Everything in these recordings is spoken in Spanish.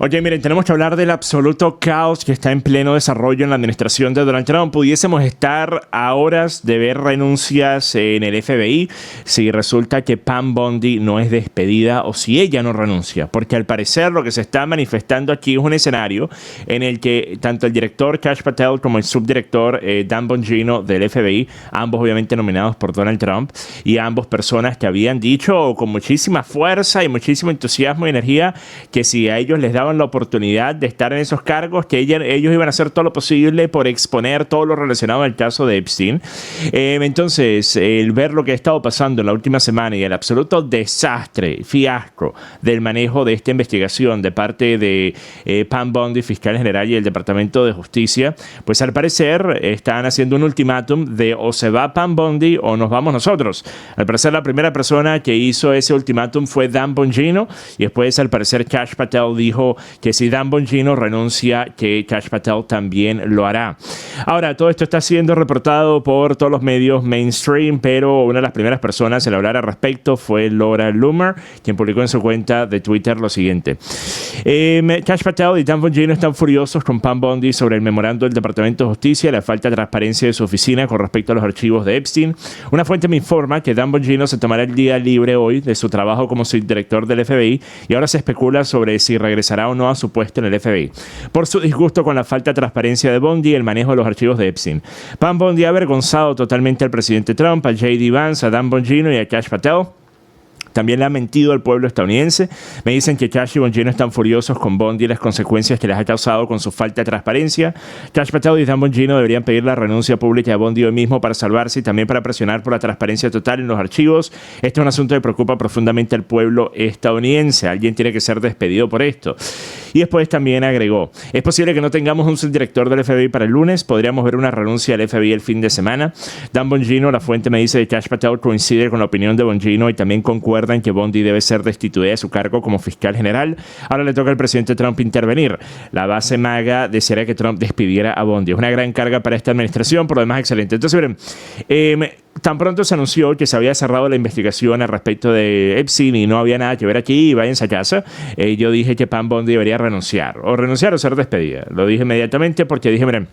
Oye, miren, tenemos que hablar del absoluto caos que está en pleno desarrollo en la administración de Donald Trump. Pudiésemos estar a horas de ver renuncias en el FBI si resulta que Pam Bondi no es despedida o si ella no renuncia. Porque al parecer lo que se está manifestando aquí es un escenario en el que tanto el director Kash Patel como el subdirector Dan Bongino del FBI, ambos obviamente nominados por Donald Trump, y ambos personas que habían dicho con muchísima fuerza y muchísimo entusiasmo y energía que si a ellos les daban la oportunidad de estar en esos cargos, que ellos iban a hacer todo lo posible por exponer todo lo relacionado al caso de Epstein. Entonces, el ver lo que ha estado pasando en la última semana y el absoluto desastre, fiasco del manejo de esta investigación de parte de Pam Bondi, fiscal general, y el Departamento de Justicia, pues al parecer están haciendo un ultimátum de o se va Pam Bondi o nos vamos nosotros. Al parecer la primera persona que hizo ese ultimátum fue Dan Bongino, y después al parecer Kash Patel dijo que si Dan Bongino renuncia, que Kash Patel también lo hará. Ahora, todo esto está siendo reportado por todos los medios mainstream, pero una de las primeras personas en hablar al respecto fue Laura Loomer, quien publicó en su cuenta de Twitter lo siguiente. Kash Patel y Dan Bongino están furiosos con Pam Bondi sobre el memorando del Departamento de Justicia y la falta de transparencia de su oficina con respecto a los archivos de Epstein. Una fuente me informa que Dan Bongino se tomará el día libre hoy de su trabajo como subdirector del FBI y ahora se especula sobre si regresará o no a su puesto en el FBI por su disgusto con la falta de transparencia de Bondi y el manejo de los archivos de Epstein. Pam Bondi ha avergonzado totalmente al presidente Trump, a J.D. Vance, a Dan Bongino y a Kash Patel. También le ha mentido al pueblo estadounidense. Me dicen que Kash y Bongino están furiosos con Bondi y las consecuencias que les ha causado con su falta de transparencia. Kash Patel y Dan Bongino deberían pedir la renuncia pública de Bondi hoy mismo para salvarse y también para presionar por la transparencia total en los archivos. Este es un asunto que preocupa profundamente al pueblo estadounidense. Alguien tiene que ser despedido por esto. Y después también agregó: es posible que no tengamos un subdirector del FBI para el lunes. Podríamos ver una renuncia del FBI el fin de semana. Dan Bongino, la fuente me dice de Kash Patel, coincide con la opinión de Bongino y también concuerda en que Bondi debe ser destituida de su cargo como fiscal general. Ahora le toca al presidente Trump intervenir. La base MAGA desearía que Trump despidiera a Bondi. Es una gran carga para esta administración, por lo demás excelente. Entonces, miren, tan pronto se anunció que se había cerrado la investigación al respecto de Epstein y no había nada que ver aquí, váyanse a casa, yo dije que Pam Bondi debería renunciar o ser despedida. Lo dije inmediatamente porque dije, miren,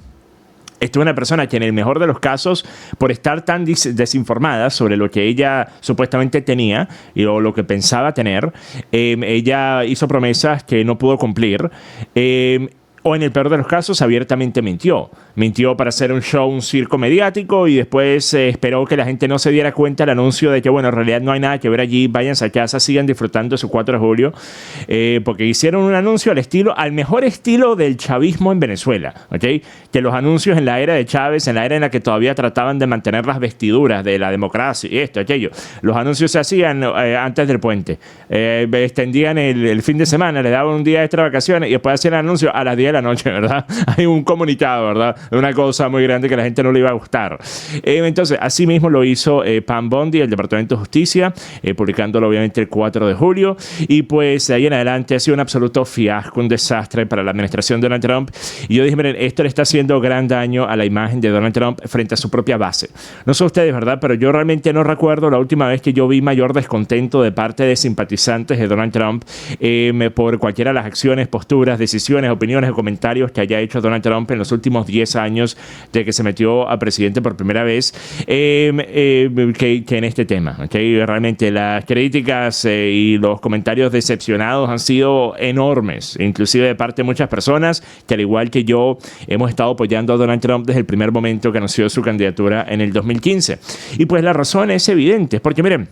esto es una persona que en el mejor de los casos, por estar tan desinformada sobre lo que ella supuestamente tenía o lo que pensaba tener, ella hizo promesas que no pudo cumplir. O en el peor de los casos, abiertamente mintió. Mintió para hacer un show, un circo mediático, y después esperó que la gente no se diera cuenta del anuncio de que, bueno, en realidad no hay nada que ver allí, váyanse a casa, sigan disfrutando de su 4 de julio, porque hicieron un anuncio al mejor estilo del chavismo en Venezuela, ¿ok? Que los anuncios en la era de Chávez, en la era en la que todavía trataban de mantener las vestiduras de la democracia y esto, aquello, los anuncios se hacían antes del puente, extendían el fin de semana, le daban un día extra de vacaciones y después hacían el anuncio a las 10 de la noche, ¿verdad? Hay un comunicado, ¿verdad? Una cosa muy grande que a la gente no le iba a gustar. Entonces, así mismo lo hizo Pam Bondi, el Departamento de Justicia, publicándolo obviamente el 4 de julio. Y pues de ahí en adelante ha sido un absoluto fiasco, un desastre para la administración de Donald Trump. Y yo dije, miren, esto le está haciendo gran daño a la imagen de Donald Trump frente a su propia base. No sé ustedes, ¿verdad? Pero yo realmente no recuerdo la última vez que yo vi mayor descontento de parte de simpatizantes de Donald Trump por cualquiera de las acciones, posturas, decisiones, opiniones o comentarios que haya hecho Donald Trump en los últimos 10 años de que se metió a presidente por primera vez que en este tema, ¿okay? Realmente las críticas y los comentarios decepcionados han sido enormes, inclusive de parte de muchas personas que, al igual que yo, hemos estado apoyando a Donald Trump desde el primer momento que anunció su candidatura en el 2015. Y pues la razón es evidente, porque miren,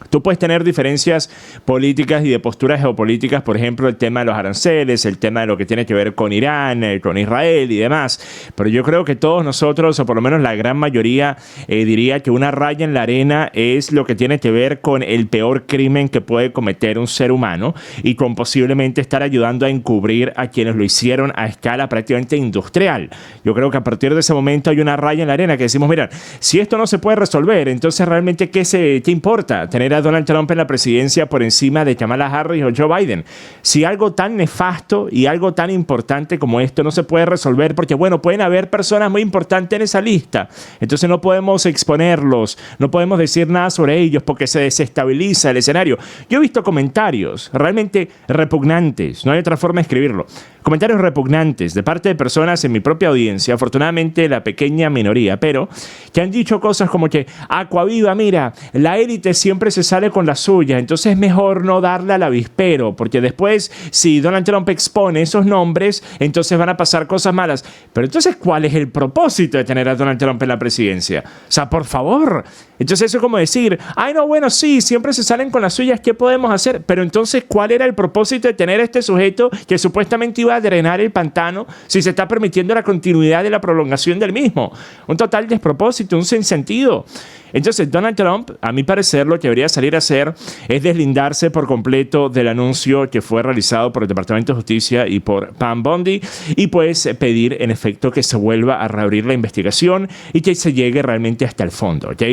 tú puedes tener diferencias políticas y de posturas geopolíticas, por ejemplo, el tema de los aranceles, el tema de lo que tiene que ver con Irán, con Israel y demás. Pero yo creo que todos nosotros, o por lo menos la gran mayoría, diría que una raya en la arena es lo que tiene que ver con el peor crimen que puede cometer un ser humano y con posiblemente estar ayudando a encubrir a quienes lo hicieron a escala prácticamente industrial. Yo creo que a partir de ese momento hay una raya en la arena que decimos, mira, si esto no se puede resolver, entonces realmente ¿qué importa tener tener a Donald Trump en la presidencia por encima de Kamala Harris o Joe Biden. Si algo tan nefasto y algo tan importante como esto no se puede resolver, porque bueno, pueden haber personas muy importantes en esa lista, entonces no podemos exponerlos, no podemos decir nada sobre ellos porque se desestabiliza el escenario. Yo he visto comentarios realmente repugnantes, no hay otra forma de escribirlo, comentarios repugnantes de parte de personas en mi propia audiencia, afortunadamente la pequeña minoría, pero que han dicho cosas como que Aquaviva, mira, la élite siempre se sale con la suya, entonces es mejor no darle al avispero, porque después si Donald Trump expone esos nombres, entonces van a pasar cosas malas. Pero entonces, ¿cuál es el propósito de tener a Donald Trump en la presidencia? O sea, por favor. Entonces eso es como decir, ay no, bueno, sí, siempre se salen con las suyas, ¿qué podemos hacer? Pero entonces, ¿cuál era el propósito de tener a este sujeto que supuestamente iba a drenar el pantano si se está permitiendo la continuidad de la prolongación del mismo? Un total despropósito, un sinsentido. Entonces, Donald Trump, a mi parecer, lo que debería salir a hacer es deslindarse por completo del anuncio que fue realizado por el Departamento de Justicia y por Pam Bondi y pues pedir, en efecto, que se vuelva a reabrir la investigación y que se llegue realmente hasta el fondo, ¿ok?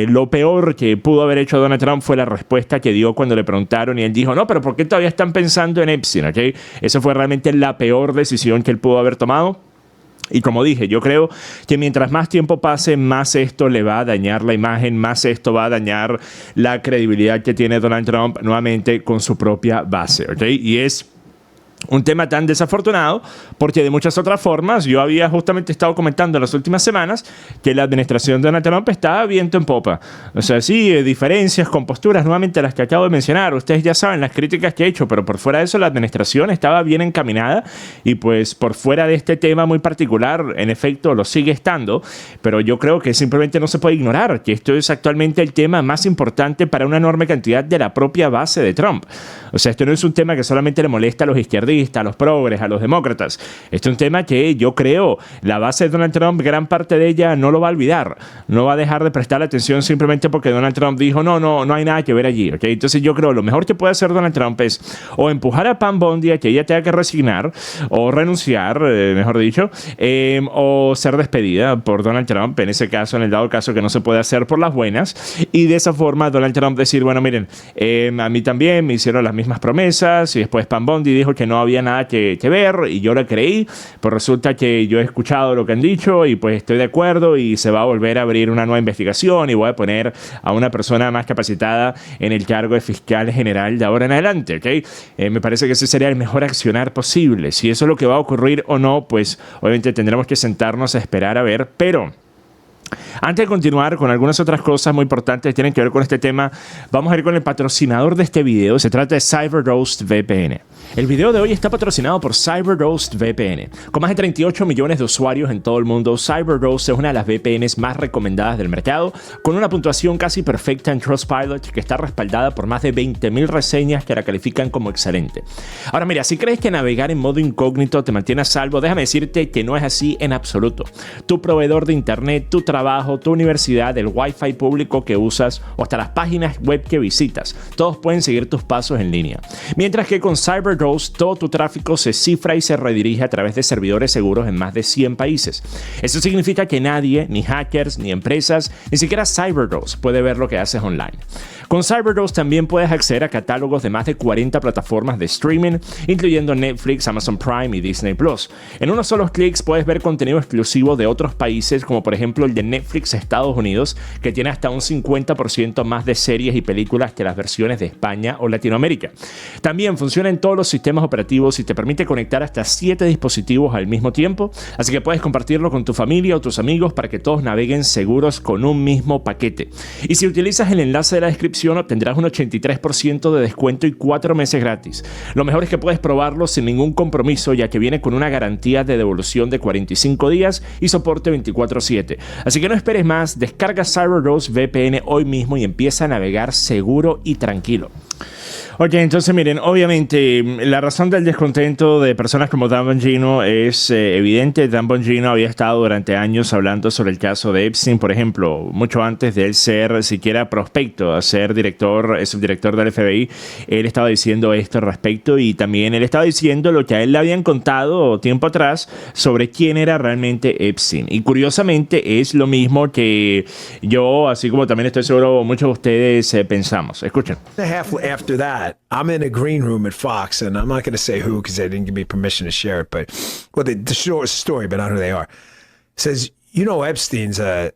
Lo peor que pudo haber hecho Donald Trump fue la respuesta que dio cuando le preguntaron y él dijo, no, pero ¿por qué todavía están pensando en Epstein? ¿Ok? Esa fue realmente la peor decisión que él pudo haber tomado. Y como dije, yo creo que mientras más tiempo pase, más esto le va a dañar la imagen, más esto va a dañar la credibilidad que tiene Donald Trump nuevamente con su propia base, ¿ok? Y es un tema tan desafortunado porque de muchas otras formas yo había justamente estado comentando en las últimas semanas que la administración de Donald Trump estaba viento en popa. O sea, sí, diferencias con posturas nuevamente las que acabo de mencionar. Ustedes ya saben las críticas que he hecho, pero por fuera de eso la administración estaba bien encaminada y pues por fuera de este tema muy particular, en efecto, lo sigue estando, pero yo creo que simplemente no se puede ignorar que esto es actualmente el tema más importante para una enorme cantidad de la propia base de Trump. O sea, esto no es un tema que solamente le molesta a los izquierdistas, a los progres, a los demócratas. Este es un tema que yo creo la base de Donald Trump, gran parte de ella no lo va a olvidar. No va a dejar de prestar atención simplemente porque Donald Trump dijo no hay nada que ver allí. ¿Okay? Entonces yo creo lo mejor que puede hacer Donald Trump es o empujar a Pam Bondi a que ella tenga que resignar o renunciar, mejor dicho, o ser despedida por Donald Trump, en ese caso, en el dado caso que no se puede hacer por las buenas, y de esa forma Donald Trump decir, bueno, miren, a mí también me hicieron las mismas promesas y después Pam Bondi dijo que no había nada que ver y yo le creí, pues resulta que yo he escuchado lo que han dicho y pues estoy de acuerdo y se va a volver a abrir una nueva investigación y voy a poner a una persona más capacitada en el cargo de fiscal general de ahora en adelante, ¿ok? Me parece que ese sería el mejor accionar posible. Si eso es lo que va a ocurrir o no, pues obviamente tendremos que sentarnos a esperar a ver, pero antes de continuar con algunas otras cosas muy importantes que tienen que ver con este tema, vamos a ir con el patrocinador de este video. Se trata de CyberGhost VPN. El video de hoy está patrocinado por CyberGhost VPN. Con más de 38 millones de usuarios en todo el mundo, CyberGhost es una de las VPNs más recomendadas del mercado, con una puntuación casi perfecta en Trustpilot que está respaldada por más de 20.000 reseñas que la califican como excelente. Ahora mira, si crees que navegar en modo incógnito te mantiene a salvo, déjame decirte que no es así en absoluto. Tu proveedor de internet, tu trabajo, tu universidad, el Wi-Fi público que usas o hasta las páginas web que visitas, todos pueden seguir tus pasos en línea. Mientras que con CyberGhost todo tu tráfico se cifra y se redirige a través de servidores seguros en más de 100 países. Eso significa que nadie, ni hackers, ni empresas, ni siquiera CyberGhost puede ver lo que haces online. Con CyberGhost también puedes acceder a catálogos de más de 40 plataformas de streaming, incluyendo Netflix, Amazon Prime y Disney Plus. En unos solos clics puedes ver contenido exclusivo de otros países, como por ejemplo el de Netflix Estados Unidos, que tiene hasta un 50% más de series y películas que las versiones de España o Latinoamérica. También funciona en todos los sistemas operativos y te permite conectar hasta 7 dispositivos al mismo tiempo, así que puedes compartirlo con tu familia o tus amigos para que todos naveguen seguros con un mismo paquete. Y si utilizas el enlace de la descripción, obtendrás un 83% de descuento y 4 meses gratis. Lo mejor es que puedes probarlo sin ningún compromiso, ya que viene con una garantía de devolución de 45 días y soporte 24/7. Así que no esperes más, descarga CyberGhost VPN hoy mismo y empieza a navegar seguro y tranquilo. Oye, entonces miren, obviamente la razón del descontento de personas como Dan Bongino es evidente. Dan Bongino había estado durante años hablando sobre el caso de Epstein, por ejemplo, mucho antes de él ser siquiera prospecto a ser subdirector del FBI. Él estaba diciendo esto al respecto y también él estaba diciendo lo que a él le habían contado tiempo atrás sobre quién era realmente Epstein. Y curiosamente es lo mismo que yo, así como también estoy seguro muchos de ustedes pensamos. Escuchen. After that, I'm in a green room at Fox, and I'm not going to say who because they didn't give me permission to share it, but well, the short story, but not who they are. Says, you know, Epstein's an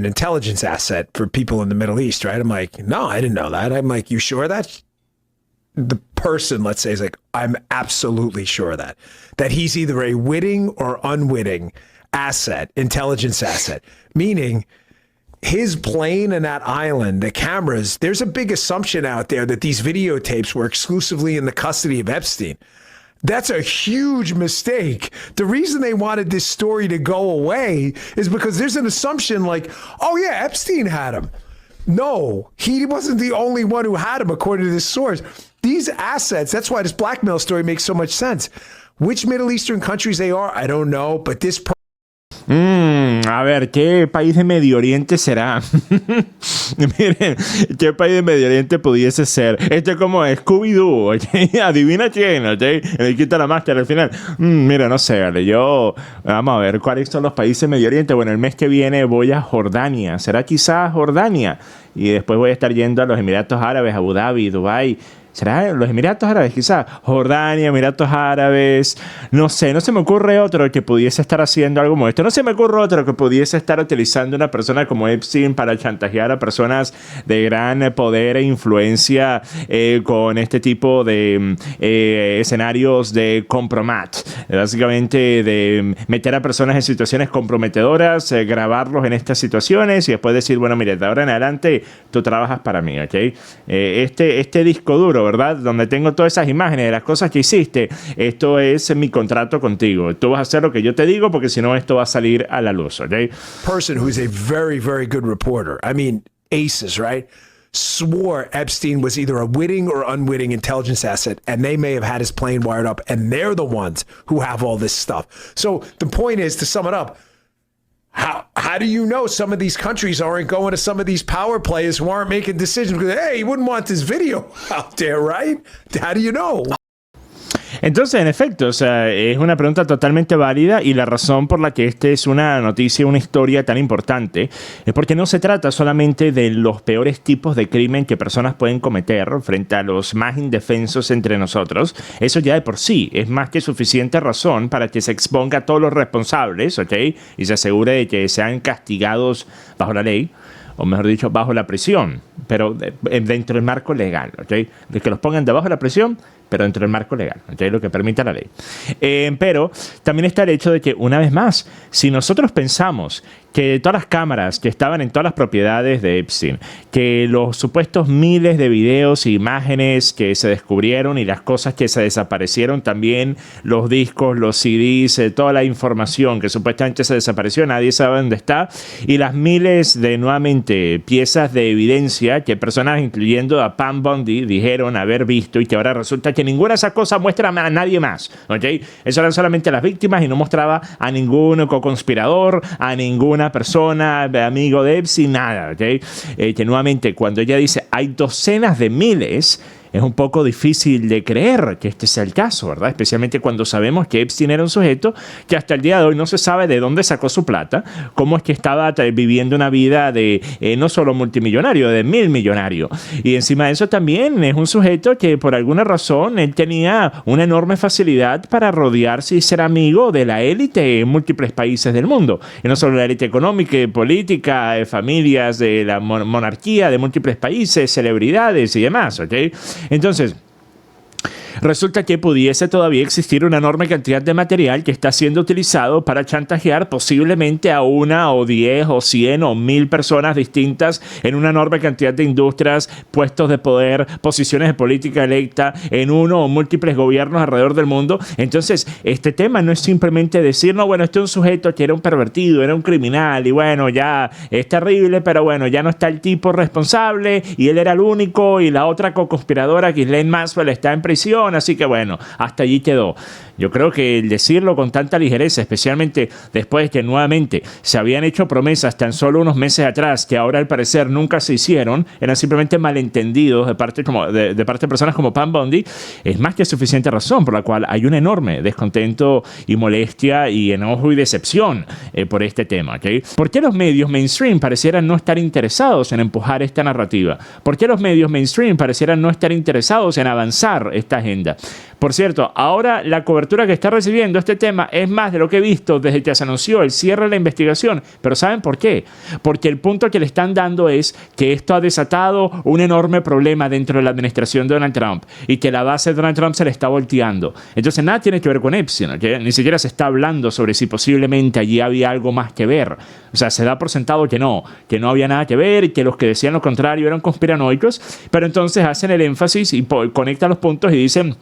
intelligence asset for people in the Middle East, right? I'm like, no, I didn't know that. I'm like, you sure of that? The person, let's say, is like, I'm absolutely sure of that he's either a witting or unwitting asset, intelligence asset, meaning his plane and that island, the cameras, there's a big assumption out there that these videotapes were exclusively in the custody of Epstein. That's a huge mistake. The reason they wanted this story to go away is because there's an assumption like, oh yeah, Epstein had him. No, he wasn't the only one who had him, according to this source. These assets, that's why this blackmail story makes so much sense. Which Middle Eastern countries they are, I don't know, but this A ver, ¿qué país de Medio Oriente será? Miren, ¿qué país de Medio Oriente pudiese ser? Esto es como Scooby-Doo, ¿ok? Adivina quién, ¿ok? Le quita la máscara al final. Mira, no sé, vale, vamos a ver, ¿cuáles son los países de Medio Oriente? Bueno, el mes que viene voy a Jordania. ¿Será quizás Jordania? Y después voy a estar yendo a los Emiratos Árabes, Abu Dhabi, Dubái. ¿Será los Emiratos Árabes? Quizás Jordania, Emiratos Árabes. No sé, no se me ocurre otro que pudiese estar haciendo algo como esto. No se me ocurre otro que pudiese estar utilizando una persona como Epstein para chantajear a personas de gran poder e influencia con este tipo de escenarios de compromat. Básicamente de meter a personas en situaciones comprometedoras, grabarlos en estas situaciones y después decir, bueno, mire, de ahora en adelante tú trabajas para mí, ¿ok? Este disco duro, ¿verdad? Donde tengo todas esas imágenes de las cosas que hiciste. Esto es mi contrato contigo. Tú vas a hacer lo que yo te digo porque si no esto va a salir a la luz, ¿ok? Person who's a very, very good reporter. I mean, aces, right? Swore Epstein was either a witting or unwitting intelligence asset, and they may have had his plane wired up, and they're the ones who have all this stuff. So the point is, to sum it up, how do you know some of these countries aren't going to some of these power players who aren't making decisions? Because, hey, you wouldn't want this video out there, right? How do you know? Entonces, en efecto, o sea, es una pregunta totalmente válida y la razón por la que esta es una noticia, una historia tan importante, es porque no se trata solamente de los peores tipos de crimen que personas pueden cometer frente a los más indefensos entre nosotros. Eso ya de por sí es más que suficiente razón para que se exponga a todos los responsables, ¿ok? Y se asegure de que sean castigados bajo la ley, o mejor dicho, bajo la prisión, pero dentro del marco legal, ¿ok? De que los pongan debajo de la prisión, pero dentro del marco legal, ¿okay? Lo que permita la ley. Pero también está el hecho de que, una vez más, si nosotros pensamos que todas las cámaras que estaban en todas las propiedades de Epstein, que los supuestos miles de videos e imágenes que se descubrieron y las cosas que se desaparecieron también, los discos, los CDs, toda la información que supuestamente se desapareció, nadie sabe dónde está, y las miles de, nuevamente, piezas de evidencia que personas, incluyendo a Pam Bondi, dijeron haber visto y que ahora resulta que ninguna de esas cosas muestra a nadie más, ¿ok? Eso eran solamente las víctimas y no mostraba a ningún co-conspirador, a ninguna persona, amigo de Epstein, nada, ¿ok? Que nuevamente, cuando ella dice hay docenas de miles, es un poco difícil de creer que este sea el caso, ¿verdad? Especialmente cuando sabemos que Epstein era un sujeto que hasta el día de hoy no se sabe de dónde sacó su plata, cómo es que estaba viviendo una vida de no solo multimillonario, de millonario. Y encima de eso también es un sujeto que por alguna razón él tenía una enorme facilidad para rodearse y ser amigo de la élite en múltiples países del mundo. Y no solo la élite económica y política, familias de la monarquía de múltiples países, celebridades y demás, ¿ok? Entonces, resulta que pudiese todavía existir una enorme cantidad de material que está siendo utilizado para chantajear posiblemente a 1 o 10 o 100 o 1000 personas distintas en una enorme cantidad de industrias, puestos de poder, posiciones de política electa en uno o múltiples gobiernos alrededor del mundo. Entonces, este tema no es simplemente decir, no, bueno, este es un sujeto que era un pervertido, era un criminal y bueno, ya es terrible, pero bueno, ya no está el tipo responsable y él era el único y la otra co-conspiradora, Ghislaine Maxwell, está en prisión, así que bueno, hasta allí quedó. Yo creo que el decirlo con tanta ligereza, especialmente después de que nuevamente se habían hecho promesas tan solo unos meses atrás que ahora al parecer nunca se hicieron, eran simplemente malentendidos de parte de personas como Pam Bondi, es más que suficiente razón por la cual hay un enorme descontento y molestia y enojo y decepción por este tema, ¿okay? ¿Por qué los medios mainstream parecieran no estar interesados en empujar esta narrativa? ¿Por qué los medios mainstream parecieran no estar interesados en avanzar esta agenda? Por cierto, ahora la cobertura que está recibiendo este tema es más de lo que he visto desde que se anunció el cierre de la investigación. Pero ¿saben por qué? Porque el punto que le están dando es que esto ha desatado un enorme problema dentro de la administración de Donald Trump y que la base de Donald Trump se le está volteando. Entonces nada tiene que ver con Epstein, ¿okay? Ni siquiera se está hablando sobre si posiblemente allí había algo más que ver. O sea, se da por sentado que no había nada que ver y que los que decían lo contrario eran conspiranoicos, pero entonces hacen el énfasis y conectan los puntos y dicen: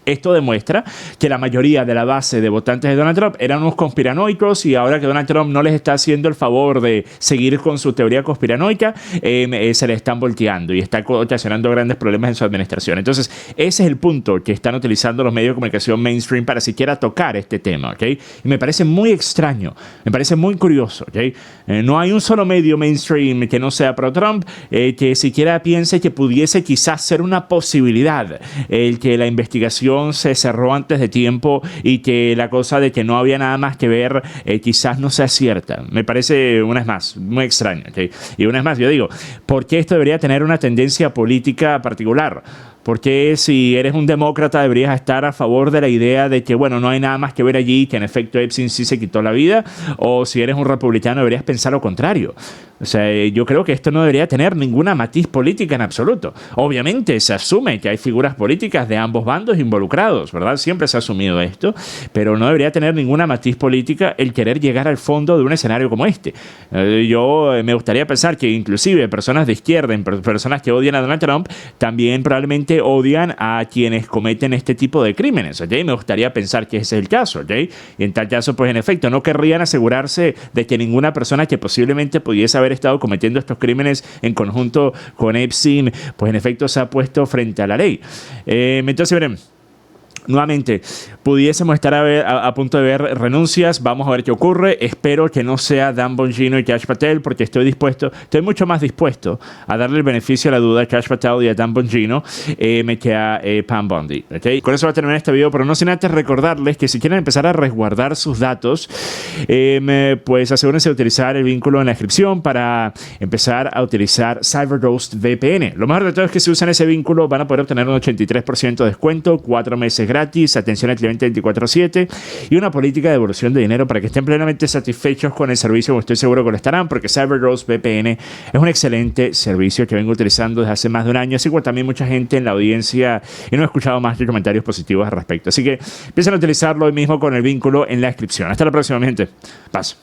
esto demuestra que la mayoría de la base de votantes de Donald Trump eran unos conspiranoicos y ahora que Donald Trump no les está haciendo el favor de seguir con su teoría conspiranoica, se le están volteando y está ocasionando grandes problemas en su administración. Entonces, ese es el punto que están utilizando los medios de comunicación mainstream para siquiera tocar este tema, ¿ok? Y me parece muy extraño, me parece muy curioso, ¿ok? No hay un solo medio mainstream que no sea pro-Trump que siquiera piense que pudiese quizás ser una posibilidad el que la investigación se cerró antes de tiempo y que la cosa de que no había nada más que ver quizás no sea cierta. Me parece, una vez más, muy extraño, ¿okay? Y una vez más, yo digo, ¿por qué esto debería tener una tendencia política particular? Porque si eres un demócrata deberías estar a favor de la idea de que, bueno, no hay nada más que ver allí, que en efecto Epstein sí se quitó la vida, o si eres un republicano deberías pensar lo contrario. O sea, yo creo que esto no debería tener ninguna matiz política en absoluto. Obviamente se asume que hay figuras políticas de ambos bandos involucrados, ¿verdad? Siempre se ha asumido esto, pero no debería tener ninguna matiz política el querer llegar al fondo de un escenario como este. Yo me gustaría pensar que inclusive personas de izquierda, personas que odian a Donald Trump, también probablemente odian a quienes cometen este tipo de crímenes, ¿ok? Me gustaría pensar que ese es el caso, ¿ok? Y en tal caso, pues en efecto, no querrían asegurarse de que ninguna persona que posiblemente pudiese haber estado cometiendo estos crímenes en conjunto con Epstein, pues en efecto se ha puesto frente a la ley. Entonces, veremos. Nuevamente, pudiésemos estar a punto de ver renuncias. Vamos a ver qué ocurre. Espero que no sea Dan Bongino y Kash Patel, porque estoy mucho más dispuesto a darle el beneficio a la duda a Kash Patel y a Dan Bongino que a Pam Bondi, ¿okay? Con eso va a terminar este video, pero no sin antes recordarles que si quieren empezar a resguardar sus datos, pues asegúrense de utilizar el vínculo en la descripción para empezar a utilizar CyberGhost VPN. Lo mejor de todo es que si usan ese vínculo van a poder obtener un 83% de descuento, 4 meses gratis, atención al cliente 24/7 y una política de devolución de dinero para que estén plenamente satisfechos con el servicio, como estoy seguro que lo estarán, porque CyberGhost VPN es un excelente servicio que vengo utilizando desde hace más de un año, así como también mucha gente en la audiencia, y no he escuchado más que comentarios positivos al respecto. Así que empiecen a utilizarlo hoy mismo con el vínculo en la descripción. Hasta la próxima, mi gente. Paso.